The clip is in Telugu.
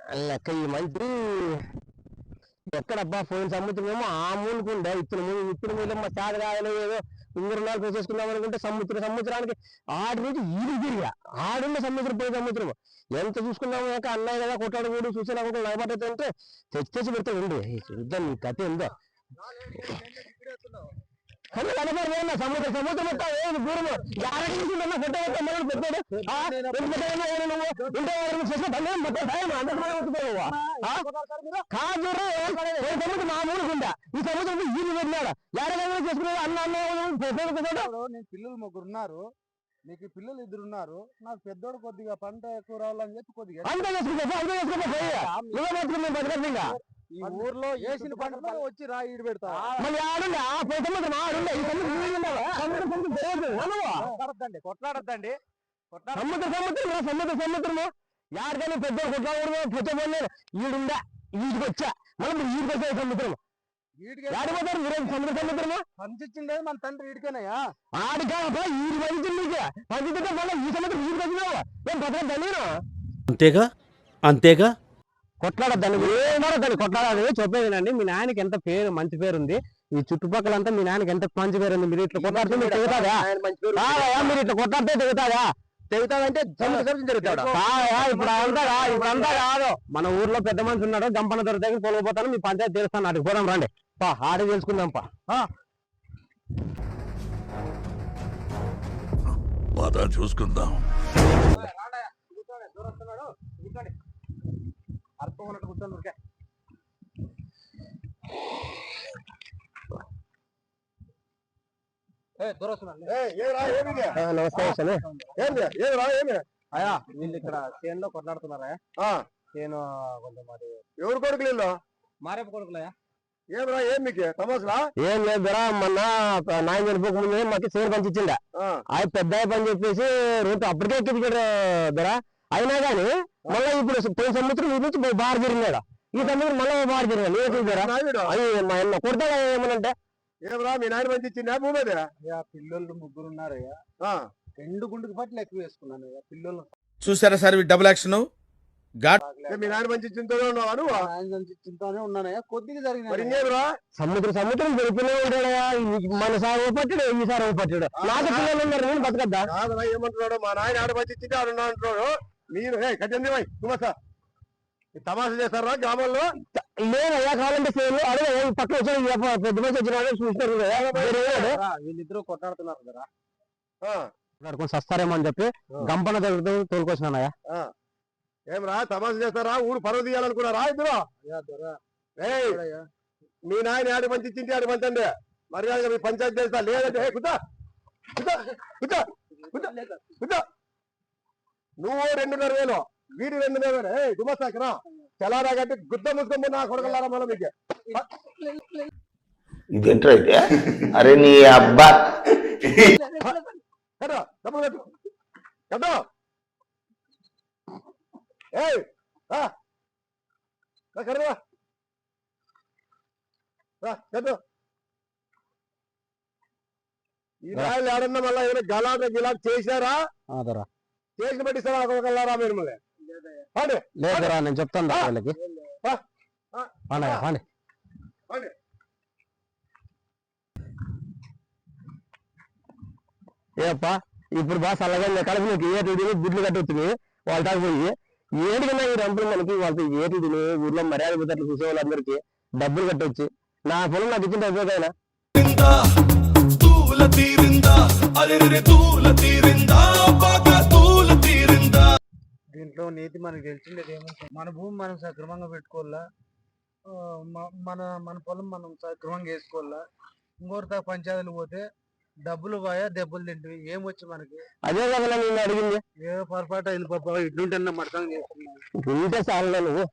లెక్క ఈ మంత్రి ఎక్కడబ్బా పోయిన సముద్రమేమో ఆ మూలుకుండే ఇప్పుడు మూలమ్మ చేత కాయలు ఏదో 2 పోసేసుకుందాం అనుకుంటే సముద్రానికి ఆడి నుంచి ఈడు తిరిగా ఆడున్న సముద్రం పోయి సముద్రం ఎంత చూసుకున్నాము కాక అన్నయ్య కదా కొట్టాడు కూడా చూసేలా కూడా నయబట్టయితే తెచ్చి పెడతాడు ఉండి చూద్దాం నీ కథ ఏందో సముద్రం దూరము కాదు సముద్రం మా ఊరుకుందా ఈ సముద్రం ఈరు పెట్టినాడు ఎడగ చేసుకున్నాడు అన్న పిల్లలు 3 ఉన్నారు నీకు పిల్లలు 2 ఉన్నారు నాకు పెద్దోడు కొద్దిగా పంట ఎక్కువ రావాలని చెప్పి కొద్దిగా ఈ ఊర్లో వేసిన పంట వచ్చి ఈడు పెడతా కొట్లాడద్దండి సముద్రము యాడికైనా పెద్ద కొట్లాడకూడదు పెద్దపోలేదు ఈడుందా ఈడికి వచ్చా మనం ఈడికి వచ్చా సముద్రం సముద్రము పంచించిండే మన తండ్రి ఈడికేనయ్యా ఆడికా ఈడు పంచింది పంచితే మళ్ళీ ఈ సముద్రం ఈడికి వచ్చినావు ఏం బతకద్దా అంతేగా అంతేగా కొట్లాడద్దాన్ని ఏమడద్దని కొట్లాడాలి చెప్పేదేనండి మీ నాయనకి ఎంత పేరు మంచి పేరు ఉంది ఈ చుట్టుపక్కలంతా మీ నాయనకి ఎంత మంచి పేరు ఉంది మీరు ఇట్లా కొట్లాడితే మీరు తెగుతాదా మీరు ఇట్లా కొట్లాడితే తెగుతాదా తెగుతాదంటే జరుగుతాడు ఇప్పుడు అంతా కాదు మన ఊర్లో పెద్ద మనిషి ఉన్నాడు గంపన దొరికితే పొలకపోతాను మీ పంచాయతీ తెలుస్తాను అటు పోదాం రండి ఆడి తెలుసుకుందాం చూసుకుందాం అర్థం ఉన్నట్టు కూర్చొని ఉరికే అయ్యా వీళ్ళు ఇక్కడ చేనులో కొట్లాడుతున్నారా చేను కొంచెం మరి ఎవరు కొడుకులు మారేపు కొడుకులయా ఏమరా ఏం మీకు సమస్యలా ఏం లేదు బెరా మొన్న నాయన చనిపోక ముందు మాకు చేను పంచిచ్చిండ ఆయన పెద్ద పని చెప్పేసి రోడ్డు అప్పటికే ఎక్కించాడు బెరా అయినా గానీ మళ్ళీ ఇప్పుడు పోయిన సంవత్సరం ఈ నుంచి బాగా జరిగినాడు ఈ సంవత్సరం మళ్ళీ బాగా జరిగినాడు అది కొడతాడా ఏమనంటే ఏమరా మీ నాయన పంచిచ్చిందా భూమి పిల్లలు 3 ఉన్నారయ్యా 2 గుండుకు పట్లు ఎక్కువ వేసుకున్నాను పిల్లలు చూసారా సార్ డబుల్ యాక్షన్ మీ నాయన పంచిచ్చింతోనే ఉన్నానయ్యా కొద్దిగా జరిగినా సముద్రం గడిపినే ఉంటాడయా మన సాగు పట్టాడు ఈ సాగు పట్టాడు నాకు పిల్లలు ఉన్నారు నేను బతకద్దా ఏమంటున్నాడు మా నాయన ఆడ పంచిచ్చింటే ఆడున్నా అంటున్నాడు మీరు కట్టండి తుమసా తమాషా చేస్తారా గ్రామాల్లో లేదయ్యా కావాలంటే సేలు అదే పక్కన వచ్చి పెద్ద మనిషి వచ్చిన చూసినారు వీళ్ళిద్దరూ కొట్లాడుతున్నారు కదా కొట్లాడుకొని సస్తారేమో అని చెప్పి గంపన దగ్గర తోలుకొచ్చినానయ్యా ఏమరా తమాషా చేస్తారా ఊరు పరువు తీయాలనుకున్నారా ఇద్దరు మీ నాయన ఆడి మంచి ఇచ్చింది ఆడి మంచండి మర్యాదగా మీ పంచాయతీ చేస్తా లేదంటే కుదా నువ్వు 2,500 వీడి 2,500 గుమస్తాకరా చలారా కట్టి గుద్ద ముసుకొని నా కొడకలారా మళ్ళీ మీకు ఇదేంటో అయితే అరే నీ అబ్బా డబ్బులు కట్టు కట్టు కర్రవా కట్టు ఈ రాయలు ఏడన్నా మళ్ళీ ఏమైనా గిలాట్ చేశారా చేసిన బట్టి ఇస్తారా మిమ్మల్ని లేదురా నేను చెప్తాను వాళ్ళకి ఏప్పా ఇప్పుడు బాగా చల్లగా కడుపు నీకు ఏటి గుడ్లు కట్టొచ్చింది వాళ్ళ దాకా పోయి ఏడికన్నా ఈ రంపులు మనకి వాళ్ళతో ఏటి తిని ఊర్లో మర్యాద పోతట్లు చూసే వాళ్ళందరికీ డబ్బులు కట్టొచ్చి నా పొలం నాకు ఇచ్చిన అయిపోతాయినా దీంట్లో నీతి మనకు తెలిసిండేది ఏమంటే మన భూమి మనం సక్రమంగా పెట్టుకోవాలా మన పొలం మనం సక్రమంగా వేసుకోవాలా ఇంకోరితో పంచాయతీలు పోతే డబ్బులు పోయా దెబ్బలు తింటివి ఏమొచ్చి మనకి అదే కదా నేను అడిగింది ఏ పొరపాటు అయింది పాప ఇట్లుంటే మడతాం చేస్తున్నావు ఉంటే చాలు నువ్వు